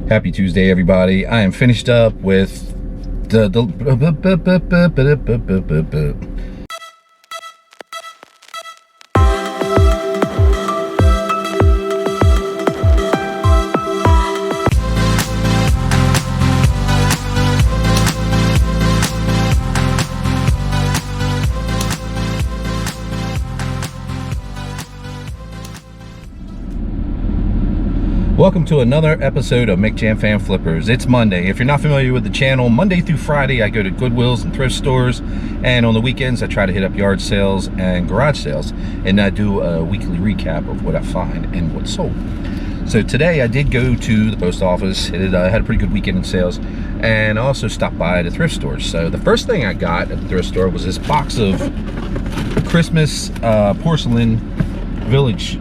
Happy Tuesday, everybody. I am finished up with the Welcome to another episode of MicJam Fan Flippers. It's Monday. If you're not familiar with the channel, Monday through Friday I go to Goodwills and thrift stores, and on the weekends I try to hit up yard sales and garage sales, and I do a weekly recap of what I find and what's sold. So today I did go to the post office. It had a pretty good weekend in sales, and I also stopped by the thrift stores. So the first thing I got at the thrift store was this box of Christmas porcelain village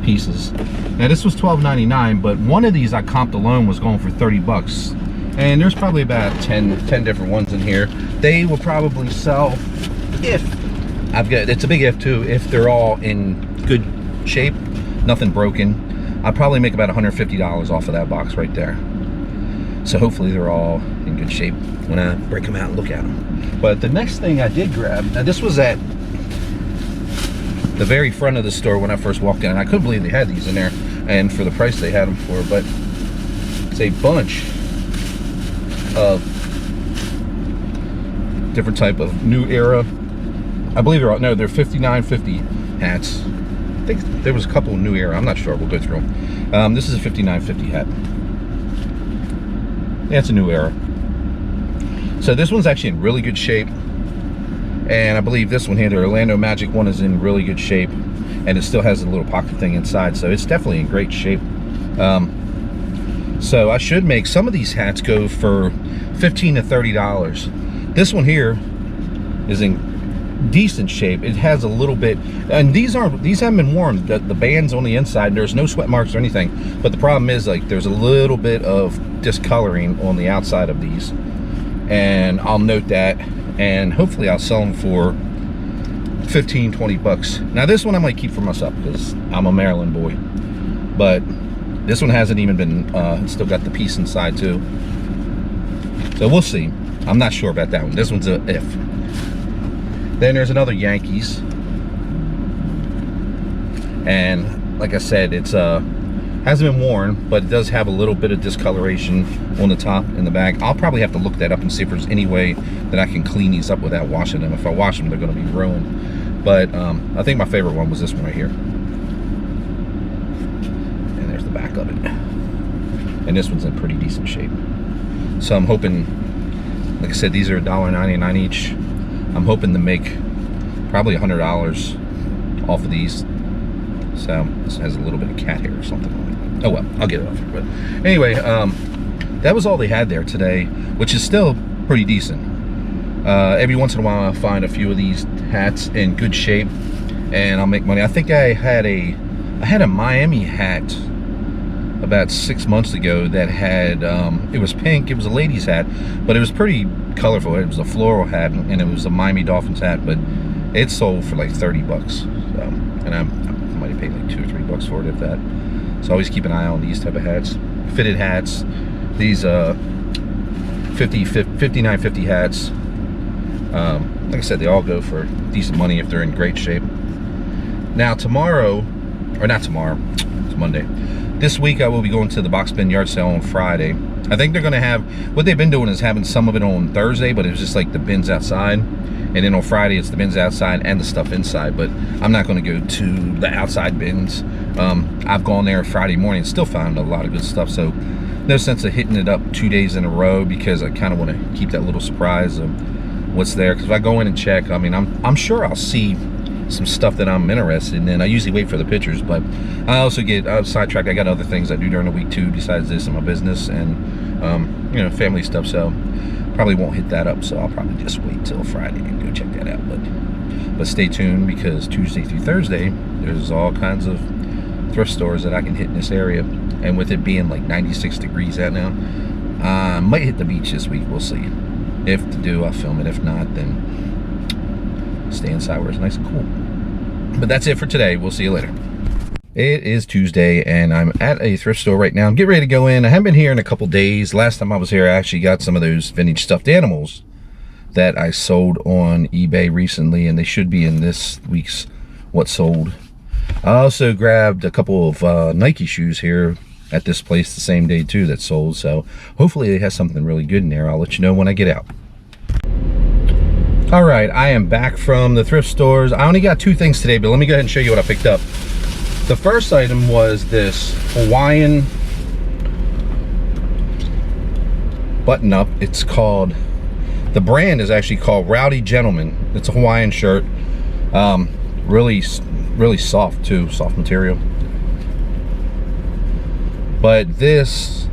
pieces. Now this was $12.99, but one of these I comped alone was going for 30 bucks, and there's probably about 10 different ones in here. They will probably sell, if it's a big if too, if they're all in good shape, nothing broken, I'll probably make about $150 off of that box right there. So hopefully they're all in good shape when I break them out and look at them. But the next thing I did grab, now this was at the very front of the store when I first walked in, and I couldn't believe they had these in there, and for the price they had them for. But it's a bunch of different type of new era, I believe they're all, no, they're 5950 hats. I think there was a couple of new era, I'm not sure, we'll go through them. This is a 5950 hat. Yeah, it's a new era. So this one's actually in really good shape. And I believe this one here, the Orlando Magic one, is in really good shape, and it still has a little pocket thing inside, so it's definitely in great shape. So I should make some of these hats go for $15 to $30. This one here is in decent shape. It has a little bit, and these haven't been worn. The band's on the inside, there's no sweat marks or anything, but the problem is, like, there's a little bit of discoloring on the outside of these, and I'll note that. And hopefully I'll sell them for 15, 20 bucks. Now this one I might keep for myself because I'm a Maryland boy. But this one hasn't even been, it's still got the piece inside too. So we'll see. I'm not sure about that one. This one's a if. Then there's another Yankees. And like I said, it's hasn't been worn, but it does have a little bit of discoloration on the top and the back. I'll probably have to look that up and see if there's any way that I can clean these up without washing them. If I wash them, they're going to be ruined. But I think my favorite one was this one right here. And there's the back of it. And this one's in pretty decent shape. So I'm hoping, like I said, these are $1.99 each. I'm hoping to make probably $100 off of these. So this has a little bit of cat hair or something on it. Oh well, I'll get it off here. But anyway, that was all they had there today, which is still pretty decent. Every once in a while I'll find a few of these hats in good shape and I'll make money. I think I had a Miami hat about 6 months ago that had, it was pink, it was a lady's hat, but it was pretty colorful. It was a floral hat, and it was a Miami Dolphins hat, but it sold for like 30 bucks. So, and I might have paid like 2 or 3 bucks for it, if that. So always keep an eye on these type of hats, fitted hats. These 5950 hats. Like I said, they all go for decent money if they're in great shape. Now tomorrow, or not tomorrow, it's Monday. This week I will be going to the box bin yard sale on Friday. I think they're going to have, what they've been doing is having some of it on Thursday, but it was just like the bins outside. And then on Friday, it's the bins outside and the stuff inside. But I'm not going to go to the outside bins. I've gone there Friday morning and still found a lot of good stuff. So no sense of hitting it up 2 days in a row, because I kind of want to keep that little surprise of what's there. Because if I go in and check, I mean, I'm sure I'll see some stuff that I'm interested in. And I usually wait for the pictures, but I also get sidetracked. I got other things I do during the week too, besides this and my business and you know, family stuff. So probably won't hit that up. So I'll probably just wait till Friday and go check that out. But stay tuned, because Tuesday through Thursday there's all kinds of thrift stores that I can hit in this area. And with it being like 96 degrees out now, I might hit the beach this week. We'll see. If to do, I'll film it. If not, then stay inside where it's nice and cool. But that's it for today. We'll see you later. It is Tuesday and I'm at a thrift store right now. I'm getting ready to go in. I haven't been here in a couple days. Last time I was here, I actually got some of those vintage stuffed animals that I sold on eBay recently, and they should be in this week's What Sold. I also grabbed a couple of Nike shoes here at this place the same day too that sold, so hopefully it has something really good in there. I'll let you know when I get out. All right, I am back from the thrift stores. I only got two things today, but let me go ahead and show you what I picked up. The first item was this Hawaiian button-up. It's called, the brand is actually called Rowdy Gentleman. It's a Hawaiian shirt. Really soft too, soft material. But this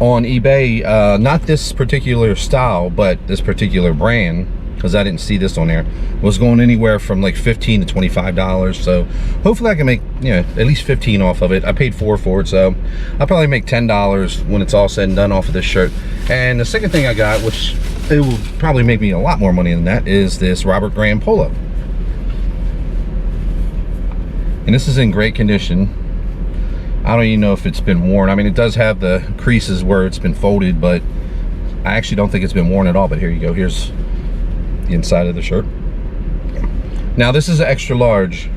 on eBay, not this particular style, but this particular brand, because I didn't see this on there, was going anywhere from like $15 to $25. So hopefully I can make, you know, at least 15 off of it. I paid $4 for it, so I'll probably make $10 when it's all said and done off of this shirt. And the second thing I got, which it will probably make me a lot more money than that, is this Robert Graham polo. And this is in great condition. I don't even know if it's been worn. I mean, it does have the creases where it's been folded, but I actually don't think it's been worn at all. But here you go. Here's the inside of the shirt. Now this is an extra large.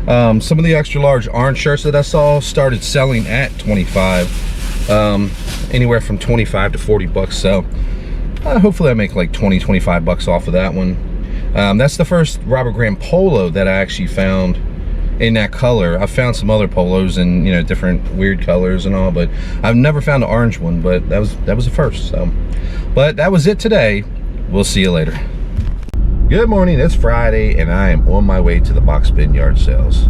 Some of the extra large orange shirts that I saw started selling at 25, anywhere from 25 to 40 bucks. So hopefully I make like 20-25 bucks off of that one. That's the first Robert Graham polo that I actually found in that color. I found some other polos in, you know, different weird colors and all, but I've never found an orange one. But that was the first. So, but that was it today. We'll see you later. Good morning, it's Friday and I am on my way to the box bin yard sales.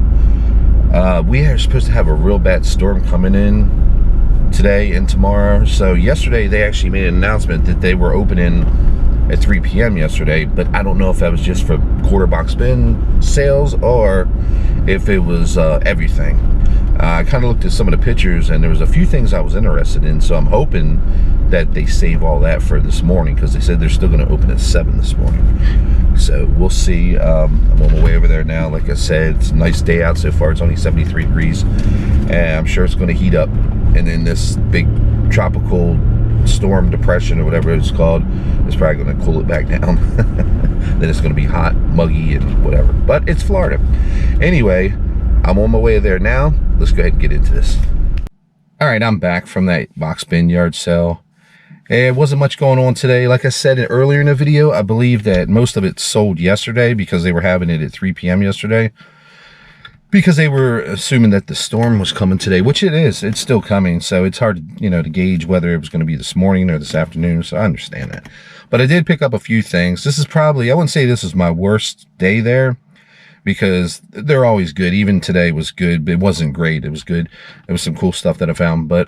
We are supposed to have a real bad storm coming in today and tomorrow. So yesterday they actually made an announcement that they were opening at 3 p.m. yesterday, but I don't know if that was just for quarter box bin sales or if it was everything. I kind of looked at some of the pictures and there was a few things I was interested in, so I'm hoping that they save all that for this morning, because they said they're still going to open at 7 this morning. So we'll see. I'm on my way over there now. Like I said, it's a nice day out so far. It's only 73 degrees and I'm sure it's going to heat up, and then this big tropical storm depression or whatever it's called is probably going to cool it back down. Then it's going to be hot, muggy, and whatever. But it's Florida. Anyway, I'm on my way there now. Let's go ahead and get into this. All right, I'm back from that box bin yard sale. It wasn't much going on today. Like I said earlier in the video, I believe that most of it sold yesterday because they were having it at 3 p.m. yesterday. Because they were assuming that the storm was coming today, which it is. It's still coming, so it's hard, you know, to gauge whether it was going to be this morning or this afternoon, so I understand that. But I did pick up a few things. This is probably, I wouldn't say this is my worst day there, because they're always good. Even today was good, but it wasn't great. It was good. There was some cool stuff that I found, but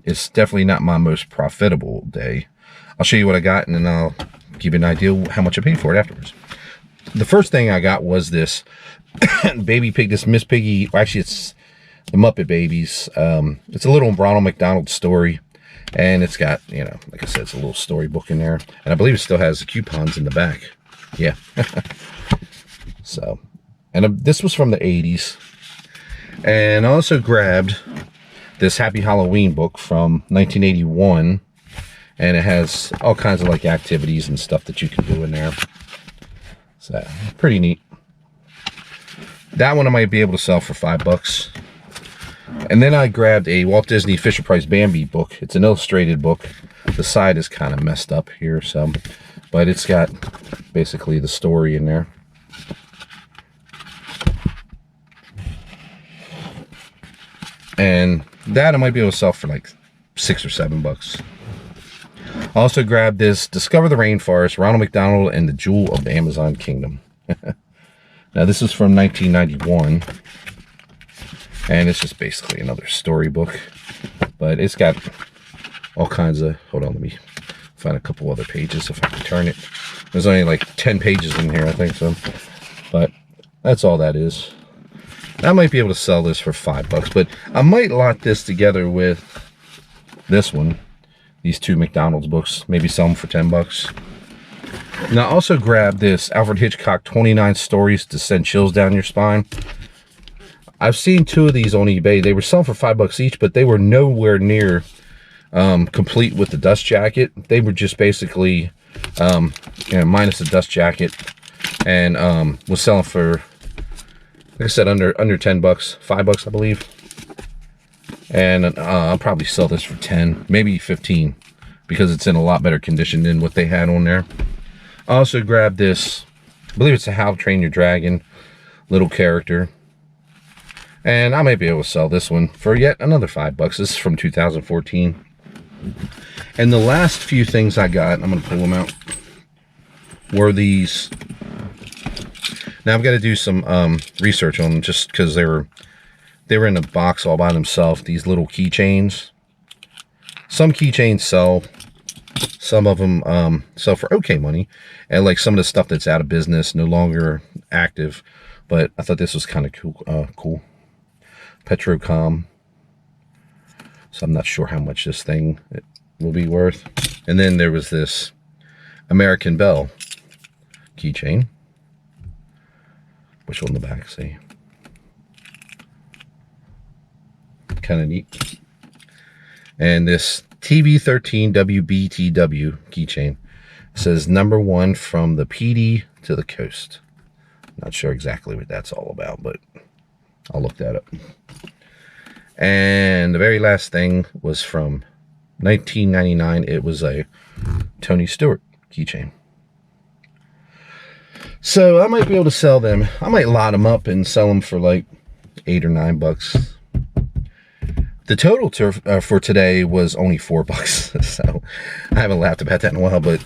it's definitely not my most profitable day. I'll show you what I got, and then I'll give you an idea how much I paid for it afterwards. The first thing I got was this Baby Pig, this Miss Piggy, actually it's the Muppet Babies. It's a little Ronald McDonald story, and it's got, you know, like I said, it's a little storybook in there, and I believe it still has the coupons in the back. Yeah. So, and this was from the 80s. And I also grabbed this Happy Halloween book from 1981, and it has all kinds of like activities and stuff that you can do in there. So pretty neat. That one I might be able to sell for $5. And then I grabbed a Walt Disney Fisher-Price Bambi book. It's an illustrated book. The side is kind of messed up here, so, but it's got basically the story in there. And that I might be able to sell for like $6 or $7. I also grabbed this Discover the Rainforest, Ronald McDonald and the Jewel of the Amazon Kingdom. Now this is from 1991, and it's just basically another storybook, but it's got all kinds of, hold on, let me find a couple other pages if I can turn it. There's only like 10 pages in here, I think so, but that's all that is. I might be able to sell this for $5, but I might lot this together with this one, these two McDonald's books, maybe sell them for $10. Now I also grabbed this Alfred Hitchcock 29 Stories to Send Chills Down Your Spine. I've seen 2 of these on eBay. They were selling for $5 each, but they were nowhere near complete with the dust jacket. They were just basically you know, minus the dust jacket, and was selling for, like I said, under $10, $5 I believe. And I'll probably sell this for 10, maybe 15, because it's in a lot better condition than what they had on there. I also grabbed this, I believe it's a How to Train Your Dragon little character, and I might be able to sell this one for yet another $5. This is from 2014. And the last few things I got, I'm going to pull them out, were these. Now I've got to do some research on them, just because they were in a box all by themselves. These little keychains. Some keychains sell. Some of them sell for okay money. And like some of the stuff that's out of business, no longer active. But I thought this was kind of cool. Petrocom. So I'm not sure how much this thing will be worth. And then there was this American Bell keychain. Which on the back, see? Kind of neat. And this TV13 WBTW keychain. It says #1 from the PD to the coast. Not sure exactly what that's all about, but I'll look that up. And the very last thing was from 1999. It was a Tony Stewart keychain. So I might be able to sell them. I might lot them up and sell them for like $8 or $9. The total for today was only $4. So I haven't laughed about that in a while, but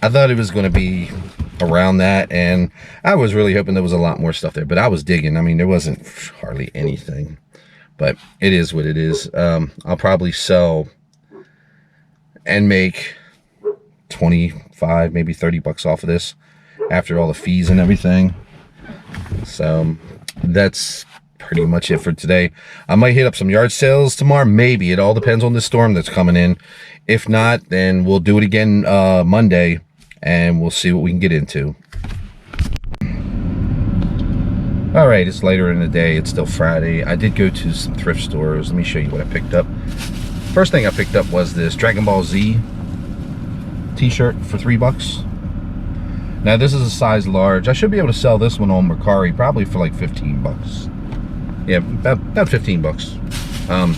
I thought it was going to be around that, and I was really hoping there was a lot more stuff there, but I was digging. I mean, there wasn't hardly anything, but it is what it is. I'll probably sell and make 25, maybe $30 off of this after all the fees and everything. So that's pretty much it for today. I might hit up some yard sales tomorrow, maybe. It all depends on the storm that's coming in. If not, then we'll do it again Monday, and we'll see what we can get into. All right, it's later in the day. It's still Friday. I did go to some thrift stores. Let me show you what I picked up. First thing I picked up was this Dragon Ball Z t-shirt for $3. Now this is a size large. I should be able to sell this one on Mercari probably for like $15. Yeah, about $15.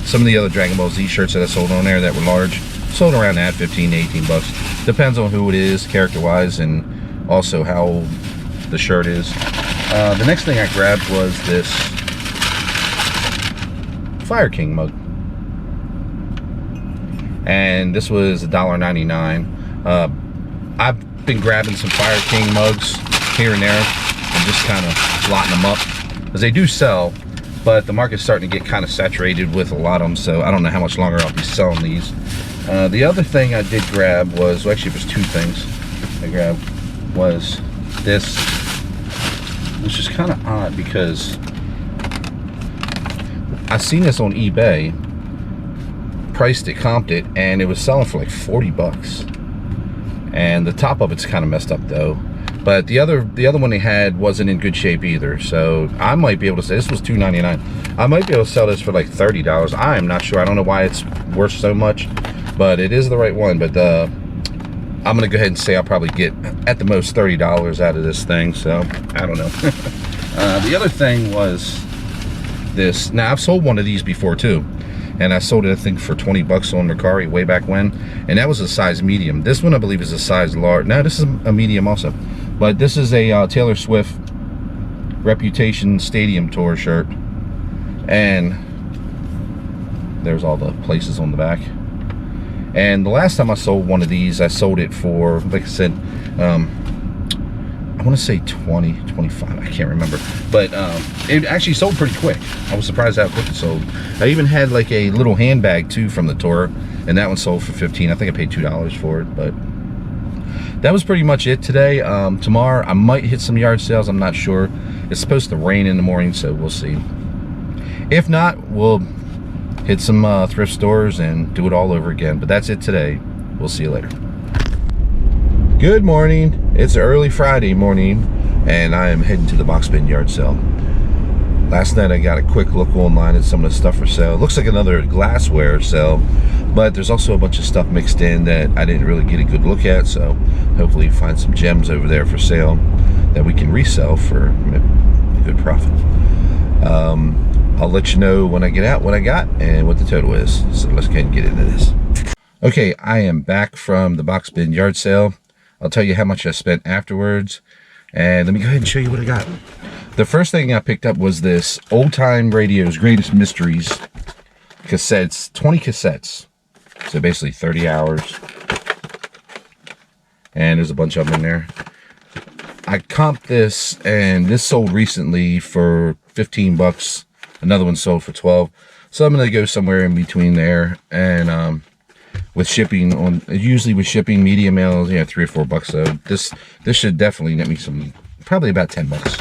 Some of the other Dragon Ball Z shirts that I sold on there that were large sold around that $15 to $18. Depends on who it is, character-wise, and also how old the shirt is. The next thing I grabbed was this Fire King mug, and this was $1.99. I've been grabbing some Fire King mugs here and there and just kind of lotting them up, because they do sell, but the market's starting to get kind of saturated with a lot of them, so I don't know how much longer I'll be selling these. The other thing I did grab was, well, actually it was 2 things I grabbed. Was this, which is kind of odd because I seen this on eBay, priced it, comped it, and it was selling for like $40. And the top of it's kind of messed up though. But the other one they had wasn't in good shape either. So I might be able to say, this was $2.99. I might be able to sell this for like $30. I am not sure. I don't know why it's worth so much, but it is the right one. But I'm gonna go ahead and say I'll probably get at the most $30 out of this thing. So I don't know. The other thing was this. Now I've sold one of these before too, and I sold it I think for $20 on Mercari way back when, and that was a size medium. This one I believe is a size large. Now this is a medium also, but this is a Taylor Swift Reputation Stadium Tour shirt, and there's all the places on the back. And the last time I sold one of these, I sold it for, like I said, I want to say 20, 25, I can't remember, but it actually sold pretty quick. I was surprised how quick it sold. I even had like a little handbag too from the tour, and that one sold for $15. I think I paid $2 for it, but that was pretty much it today. Tomorrow I might hit some yard sales, I'm not sure. It's supposed to rain in the morning, so we'll see. If not, we'll hit some thrift stores and do it all over again. But that's it today. We'll see you later. Good morning. It's early Friday morning, and I am heading to the box bin yard sale. Last night I got a quick look online at some of the stuff for sale. It looks like another glassware sale, but there's also a bunch of stuff mixed in that I didn't really get a good look at, so hopefully you find some gems over there for sale that we can resell for a good profit. I'll let you know when I get out what I got and what the total is. So let's go ahead and get into this. Okay, I am back from the box bin yard sale. I'll tell you how much I spent afterwards, and let me go ahead and show you what I got. The first thing I picked up was this Old Time Radio's Greatest Mysteries cassettes, 20 cassettes. So basically 30 hours. And there's a bunch of them in there. I comped this, and this sold recently for 15 bucks. Another one sold for 12. So I'm going to go somewhere in between there. And with shipping, usually with shipping, media mail, yeah, 3 or 4 bucks. So this should definitely net me some, probably about 10 bucks.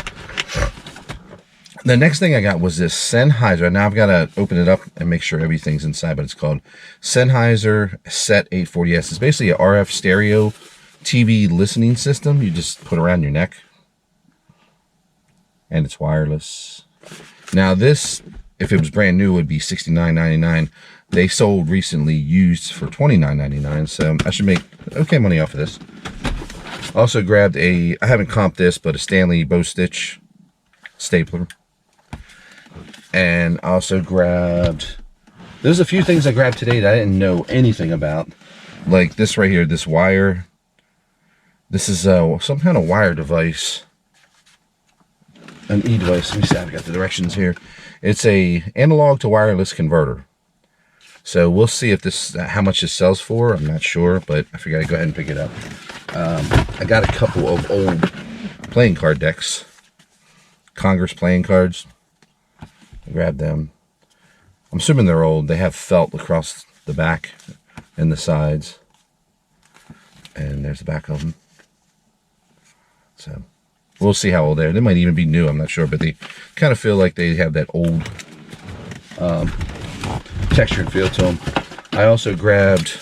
The next thing I got was this Sennheiser. Now I've got to open it up and make sure everything's inside, but it's called Sennheiser Set 840S. It's basically a RF stereo TV listening system you just put around your neck, and it's wireless. Now this, if it was brand new, would be $69.99. They sold recently used for $29.99, so I should make okay money off of this. Also grabbed I haven't comped this, but a Stanley bow stitch stapler. And also grabbed, there's a few things I grabbed today that I didn't know anything about. Like this right here, this wire. This is some kind of wire device. An e-device. Let me see, I've got the directions here. It's a analog to wireless converter. So we'll see if this, how much this sells for. I'm not sure, but I figured I'd go ahead and pick it up. I got a couple of old playing card decks. Congress playing cards. I grabbed them. I'm assuming they're old. They have felt across the back and the sides. And there's the back of them. So we'll see how old they are. They might even be new, I'm not sure, but they kind of feel like they have that old texture and feel to them. I also grabbed,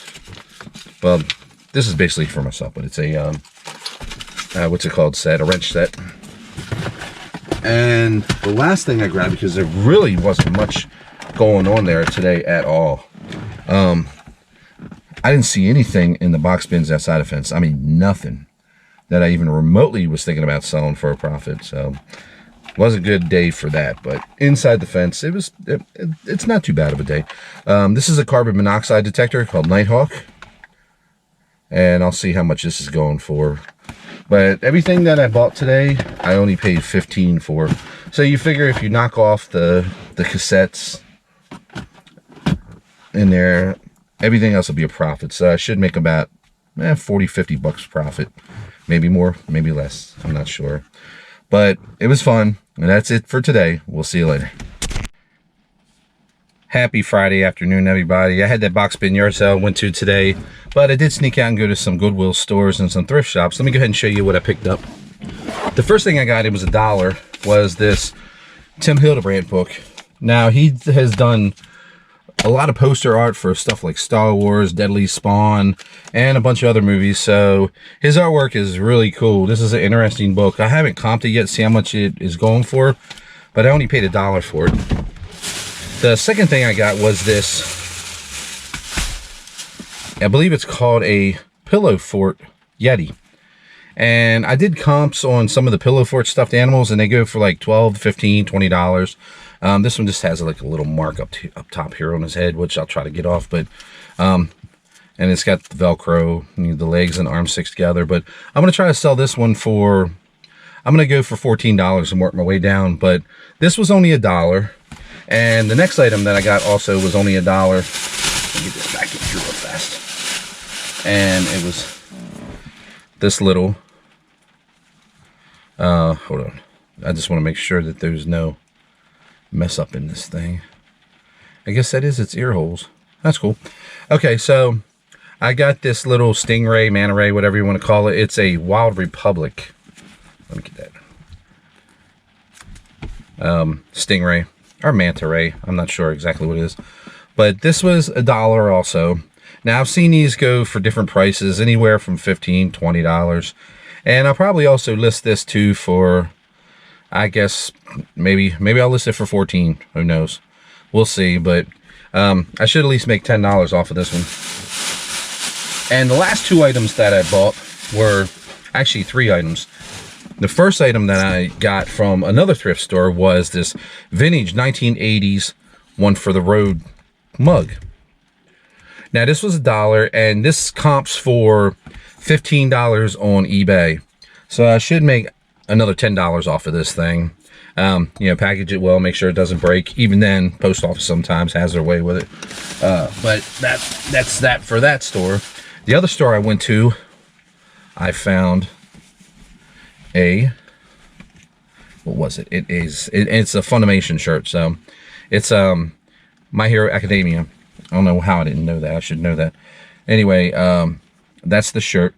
well, this is basically for myself, but it's a what's it called, set, a wrench set. And the last thing I grabbed, because there really wasn't much going on there today at all, I didn't see anything in the box bins outside of fence. I mean, nothing that I even remotely was thinking about selling for a profit. So it was a good day for that. But inside the fence, it's not too bad of a day. This is a carbon monoxide detector called Nighthawk, and I'll see how much this is going for. But everything that I bought today, I only paid $15 for. So you figure if you knock off the cassettes in there, everything else will be a profit. So I should make about 40, 50 bucks profit. Maybe more, maybe less. I'm not sure. But it was fun. And that's it for today. We'll see you later. Happy Friday afternoon, everybody. I had that box bin yard sale I went to today, but I did sneak out and go to some Goodwill stores and some thrift shops. Let me go ahead and show you what I picked up. The first thing I got, it was $1, was this Tim Hildebrand book. Now, he has done a lot of poster art for stuff like Star Wars, Deadly Spawn, and a bunch of other movies, so his artwork is really cool. This is an interesting book. I haven't comped it yet, see how much it is going for, but I only paid $1 for it. The second thing I got was this, I believe it's called a Pillow Fort Yeti. And I did comps on some of the Pillow Fort stuffed animals, and they go for like $12, $15, $20. This one just has like a little mark up top here on his head, which I'll try to get off. But and it's got the Velcro, the legs and arms stitched together. But I'm going to try to sell this one for, I'm going to go for $14 and work my way down. But this was only $1. And the next item that I got also was only $1. Let me get this back in here real fast. And it was this little, hold on. I just want to make sure that there's no mess up in this thing. I guess that is its ear holes. That's cool. Okay, so I got this little stingray, manta ray, whatever you want to call it. It's a Wild Republic. Let me get that. Stingray. Or manta ray, I'm not sure exactly what it is, but this was $1 also. Now I've seen these go for different prices, anywhere from $15, $20, and I'll probably also list this too for I guess maybe I'll list it for 14. Who knows? We'll see. But I should at least make $10 off of this one. And the last two items that I bought were actually 3 items. The first item that I got from another thrift store was this vintage 1980s one for the road mug. Now this was $1, and this comps for $15 on eBay. So I should make another $10 off of this thing. You know, package it well, make sure it doesn't break. Even then, post office sometimes has their way with it. But that's that for that store. The other store I went to, I found a, what was it? It's a Funimation shirt. So it's My Hero Academia. I don't know how I didn't know that. I should know that. Anyway, that's the shirt.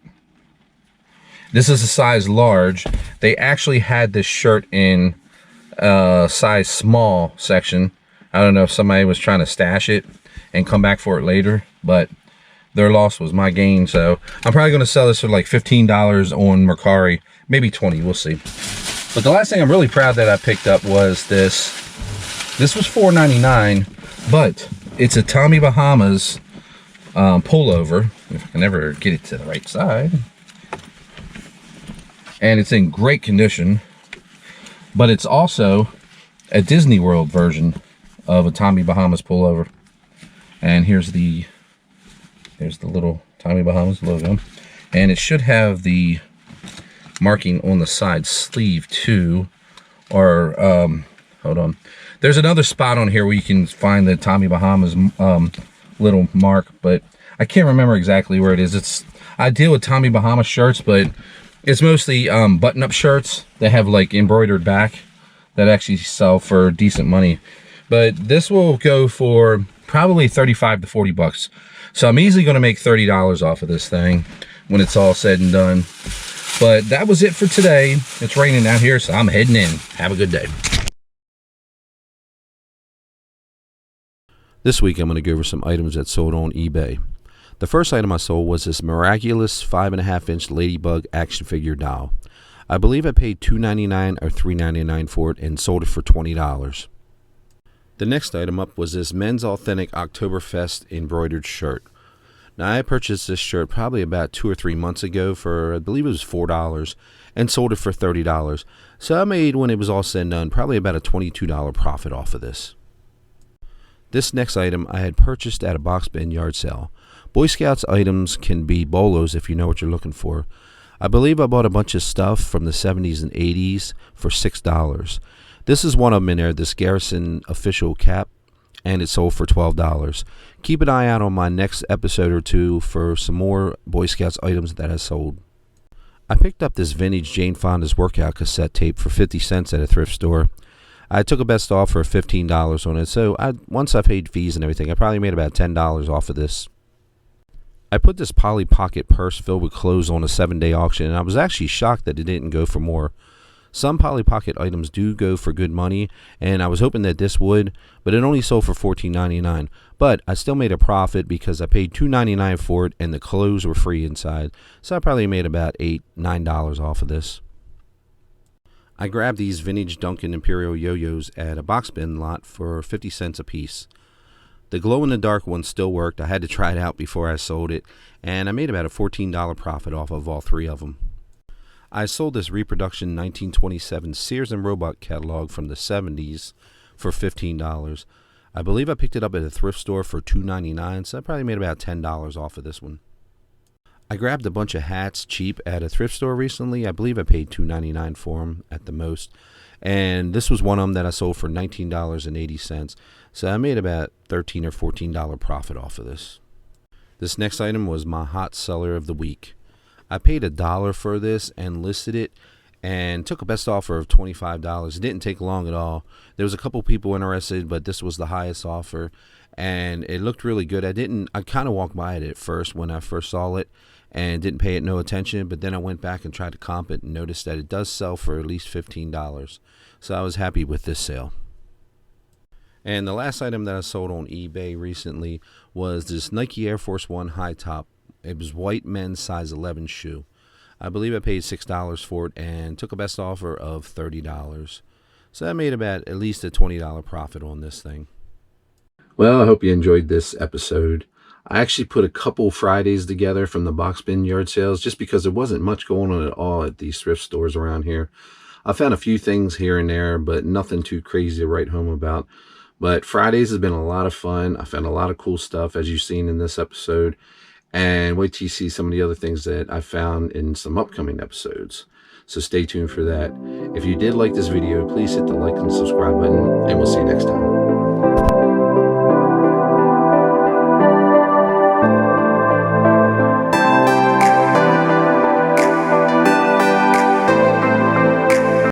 This is a size large. They actually had this shirt in size small section. I don't know if somebody was trying to stash it and come back for it later, but their loss was my gain. So I'm probably going to sell this for like $15 on Mercari, maybe 20, we'll see. But the last thing I'm really proud that I picked up was this. This was $4.99, but it's a Tommy Bahama's pullover, if I can ever get it to the right side. And it's in great condition, but it's also a Disney World version of a Tommy Bahama's pullover. And here's the little Tommy Bahama's logo, and it should have the marking on the side sleeve too, or hold on, there's another spot on here where you can find the Tommy Bahama's little mark, but I can't remember exactly where it is. I deal with Tommy Bahama shirts, but it's mostly button-up shirts that have like embroidered back that actually sell for decent money. But this will go for probably 35 to 40 bucks. So I'm easily going to make $30 off of this thing when it's all said and done. But that was it for today. It's raining out here, so I'm heading in. Have a good day. This week I'm going to go over some items that sold on eBay. The first item I sold was this miraculous 5.5-inch Ladybug action figure doll. I believe I paid $2.99 or $3.99 for it and sold it for $20. The next item up was this men's authentic Oktoberfest embroidered shirt. Now I purchased this shirt probably about 2 or 3 months ago for, I believe it was $4, and sold it for $30. So I made, when it was all said and done, probably about a $22 profit off of this. This next item I had purchased at a box bin yard sale. Boy Scouts items can be BOLOs if you know what you're looking for. I believe I bought a bunch of stuff from the 70s and 80s for $6. This is one of them in there, this Garrison official cap, and it sold for $12. Keep an eye out on my next episode or two for some more Boy Scouts items that I sold. I picked up this vintage Jane Fonda's workout cassette tape for 50 cents at a thrift store. I took a best offer of $15 on it, so once I paid fees and everything, I probably made about $10 off of this. I put this Polly Pocket purse filled with clothes on a 7-day auction, and I was actually shocked that it didn't go for more. Some Polly Pocket items do go for good money, and I was hoping that this would, but it only sold for $14.99. But I still made a profit because I paid $2.99 for it, and the clothes were free inside. So I probably made about $8-9 off of this. I grabbed these vintage Duncan Imperial yo-yos at a box bin lot for 50 cents a piece. The glow-in-the-dark one still worked. I had to try it out before I sold it, and I made about a $14 profit off of all 3 of them. I sold this reproduction 1927 Sears and Roebuck catalog from the 70s for $15. I believe I picked it up at a thrift store for $2.99, so I probably made about $10 off of this one. I grabbed a bunch of hats cheap at a thrift store recently. I believe I paid $2.99 for them at the most. And this was one of them that I sold for $19.80. So I made about $13 or $14 profit off of this. This next item was my hot seller of the week. I paid $1 for this and listed it and took a best offer of $25. It didn't take long at all. There was a couple people interested, but this was the highest offer, and it looked really good. I kind of walked by it at first when I first saw it and didn't pay it no attention, but then I went back and tried to comp it and noticed that it does sell for at least $15. So I was happy with this sale. And the last item that I sold on eBay recently was this Nike Air Force One high top. It was white men's size 11 shoe. I believe I paid $6 for it and took a best offer of $30. So that made about at least a $20 profit on this thing. Well, I hope you enjoyed this episode. I actually put a couple Fridays together from the box bin yard sales just because there wasn't much going on at all at these thrift stores around here. I found a few things here and there, but nothing too crazy to write home about. But Fridays has been a lot of fun. I found a lot of cool stuff, as you've seen in this episode. And wait till you see some of the other things that I found in some upcoming episodes. So stay tuned for that. If you did like this video, please hit the like and subscribe button, and we'll see you next time.